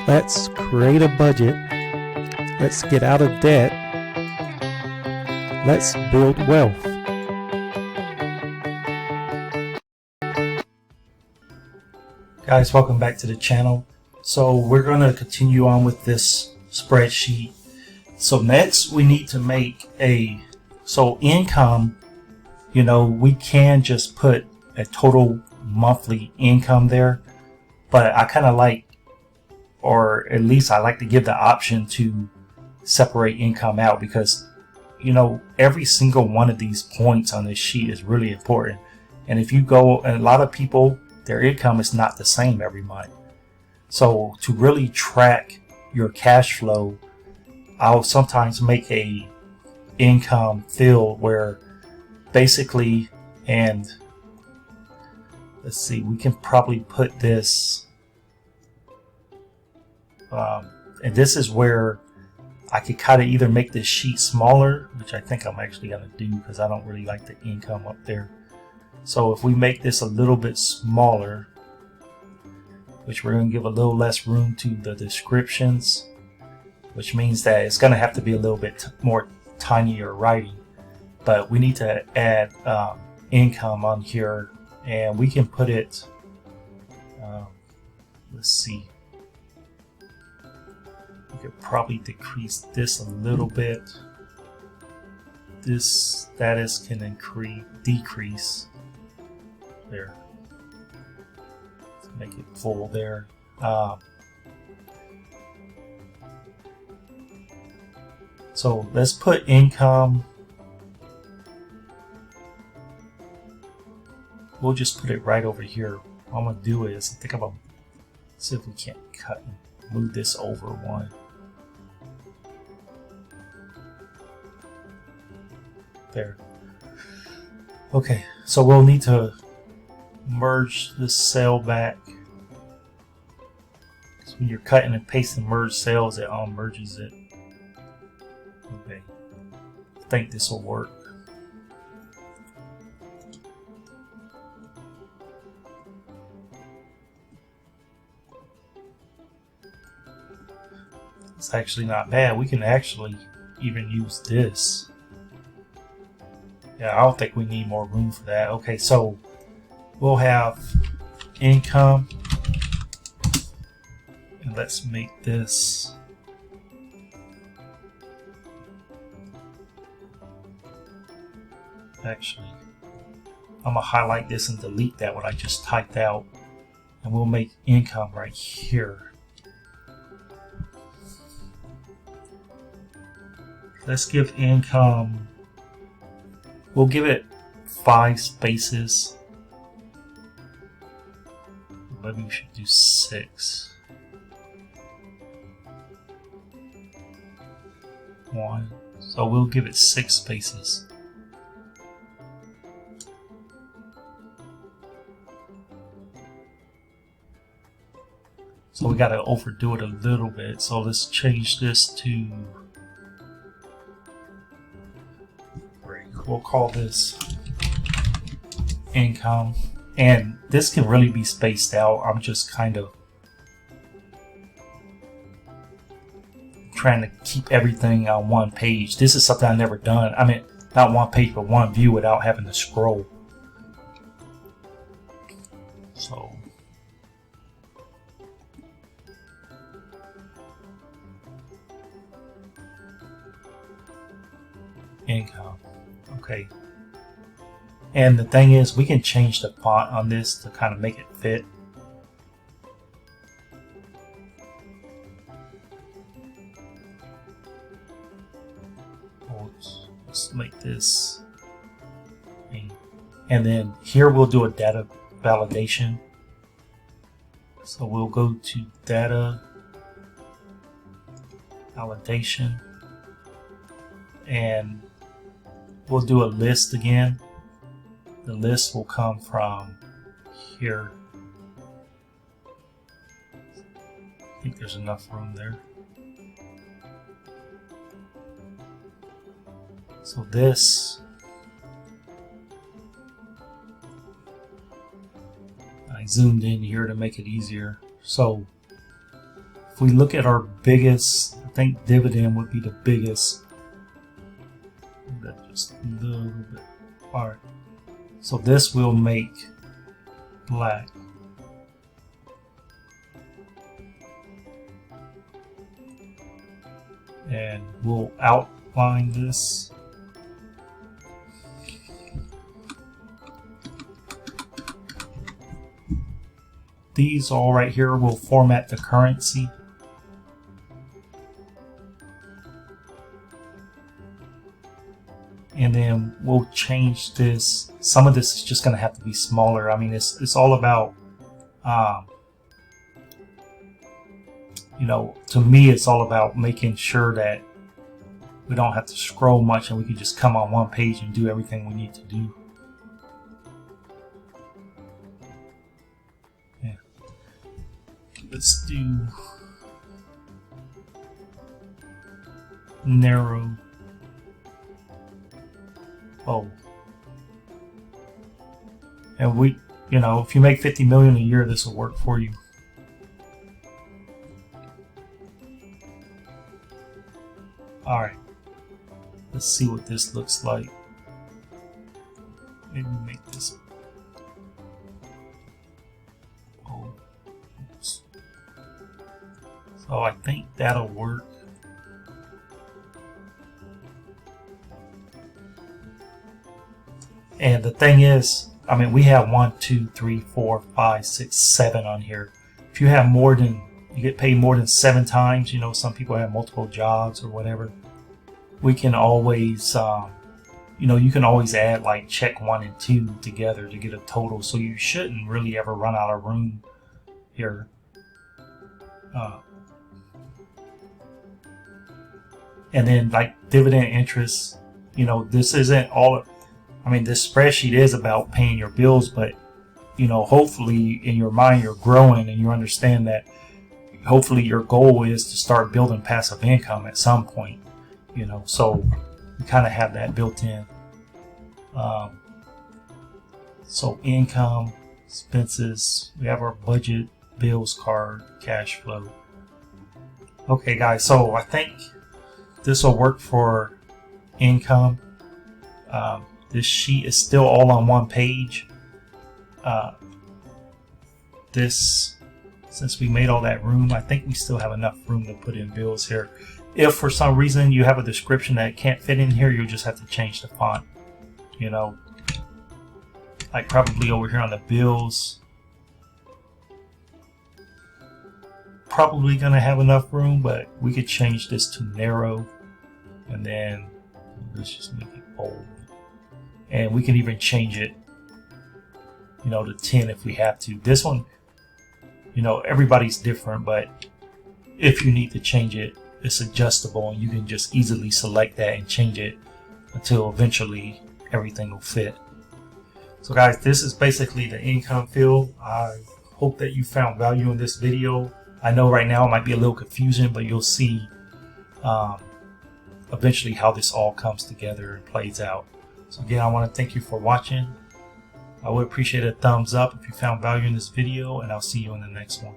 Let's create a budget. Let's get out of debt. Let's build wealth. Guys, welcome back to the channel. So we're going to continue on with this spreadsheet. So next we need to make income, we can just put a total monthly income there, but I kind of like, or at least I like to give the option to separate income out, because every single one of these points on this sheet is really important. And if you go, and a lot of people, their income is not the same every month. So to really track your cash flow, I'll sometimes make a income field where basically, and let's see, we can probably put this, and this is where I could kind of either make this sheet smaller, which I think I'm actually going to do because I don't really like the income up there. So if we make this a little bit smaller, which we're going to give a little less room to the descriptions, which means that it's going to have to be a little bit more tinier writing. But we need to add income on here, and we can put it, let's see, we could probably decrease this a little bit. This status can decrease there. Let's make it full there. So let's put income. We'll just put it right over here. What I'm gonna do is, I think I'm gonna see if we can't cut and move this over one. There. Okay, so we'll need to merge this cell back. So when you're cutting and pasting merge cells, it merges it. Okay, I think this will work. It's actually not bad. We can actually even use this. Yeah, I don't think we need more room for that. Okay, so we'll have income, and let's make this actually, I'm gonna highlight this and delete that what I just typed out, and we'll make income right here. Let's give income, we'll give it 5 spaces. Maybe we should do 6. 1. So we'll give it 6 spaces. So we gotta overdo it a little bit. So let's change this to, we'll call this income, and this can really be spaced out. I'm just kind of trying to keep everything on one page. This is something I've never done. I mean, not one page, but one view without having to scroll. So income. Okay. And the thing is, we can change the font on this to kind of make it fit. Let's make this. And then here we'll do a data validation. So we'll go to data validation, and we'll do a list again. The list will come from here. I think there's enough room there. So this, I zoomed in here to make it easier. So if we look at our biggest, I think dividend would be the biggest. That just a little bit. All right. So this will make black. And we'll outline this. These all right here will format the currency. And then we'll change this. Some of this is just going to have to be smaller. I mean, it's all about, you know, to me, it's all about making sure that we don't have to scroll much and we can just come on one page and do everything we need to do. Yeah. Let's do narrow. Oh. And we, you know, if you make 50 million a year, this will work for you. All right. Let's see what this looks like. Maybe make this. Oh. Oops. So I think that'll work. And the thing is, I mean, we have 1, 2, 3, 4, 5, 6, 7 on here. If you have more than, you get paid more than 7 times, you know, some people have multiple jobs or whatever. We can always, you know, you can always add like check 1 and 2 together to get a total. So you shouldn't really ever run out of room here. And then like dividend interest, you know, this isn't all. I mean, this spreadsheet is about paying your bills, but, you know, hopefully in your mind you're growing and you understand that hopefully your goal is to start building passive income at some point, you know, so we kind of have that built in. So income, expenses, we have our budget, bills card, cash flow. Okay, guys, so I think this will work for income. This sheet is still all on one page. Since we made all that room, I think we still have enough room to put in bills here. If for some reason you have a description that can't fit in here, you'll just have to change the font. You know, like probably over here on the bills, probably gonna have enough room, but we could change this to narrow, and then let's just make it bold. And we can even change it, you know, to 10 if we have to. This one, you know, everybody's different, but if you need to change it, it's adjustable and you can just easily select that and change it until eventually everything will fit. So guys, this is basically the income field. I hope that you found value in this video. I know right now it might be a little confusing, but you'll see eventually how this all comes together and plays out. So again, I want to thank you for watching. I would appreciate a thumbs up if you found value in this video, and I'll see you in the next one.